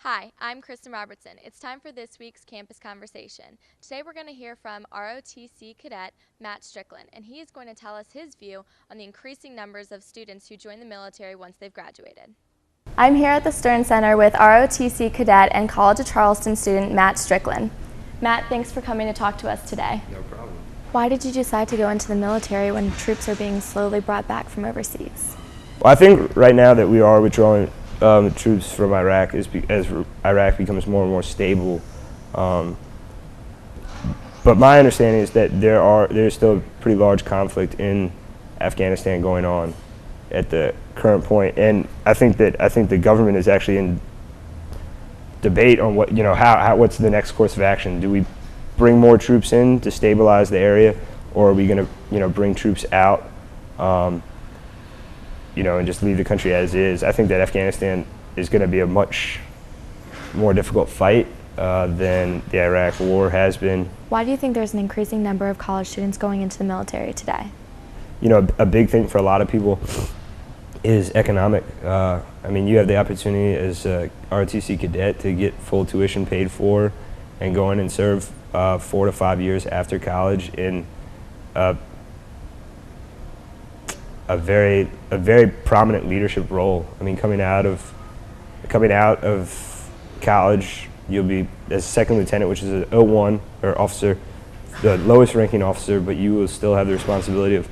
Hi, I'm Kristen Robertson. It's time for this week's campus conversation. Today we're going to hear from ROTC Cadet Matt Strickland, and he is going to tell us his view on the increasing numbers of students who join the military once they've graduated. I'm here at the Stern Center with ROTC Cadet and College of Charleston student Matt Strickland. Matt, thanks for coming to talk to us today. No problem. Why did you decide to go into the military when troops are being slowly brought back from overseas? Well, I think right now that we are withdrawing troops from Iraq as Iraq becomes more and more stable. But my understanding is that there's still a pretty large conflict in Afghanistan going on at the current point, and I think the government is actually in debate on what's the next course of action. Do we bring more troops in to stabilize the area, or are we going to bring troops out? And just leave the country as is. I think that Afghanistan is going to be a much more difficult fight than the Iraq War has been. Why do you think there's an increasing number of college students going into the military today? A big thing for a lot of people is economic. You have the opportunity as a ROTC cadet to get full tuition paid for and go in and serve 4 to 5 years after college in a very prominent leadership role. Coming out of college, you'll be as a second lieutenant, which is an 01 or officer, the lowest ranking officer, but you will still have the responsibility of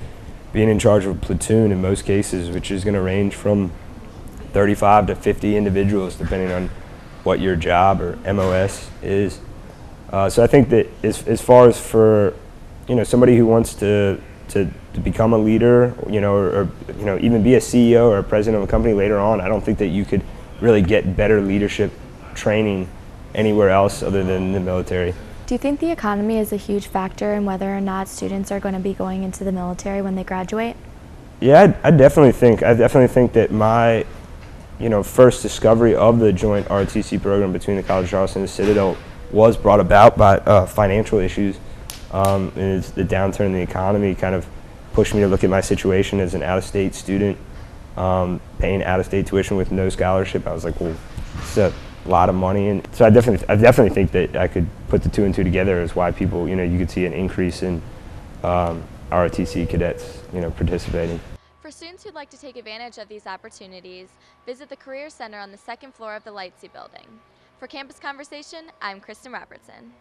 being in charge of a platoon in most cases, which is going to range from 35 to 50 individuals, depending on what your job or MOS is. So I think that as far as for somebody who wants to become a leader, or even be a CEO or a president of a company later on, I don't think that you could really get better leadership training anywhere else other than the military. Do you think the economy is a huge factor in whether or not students are going to be going into the military when they graduate? Yeah, I definitely think that my first discovery of the joint ROTC program between the College of Charleston and the Citadel was brought about by financial issues. And the downturn in the economy kind of pushed me to look at my situation as an out-of-state student, paying out-of-state tuition with no scholarship. I was like, well, it's a lot of money, and so I definitely think that I could put the two and two together as why people, you could see an increase in ROTC cadets, participating. For students who'd like to take advantage of these opportunities, visit the Career Center on the second floor of the Lightsey building. For Campus Conversation, I'm Kristen Robertson.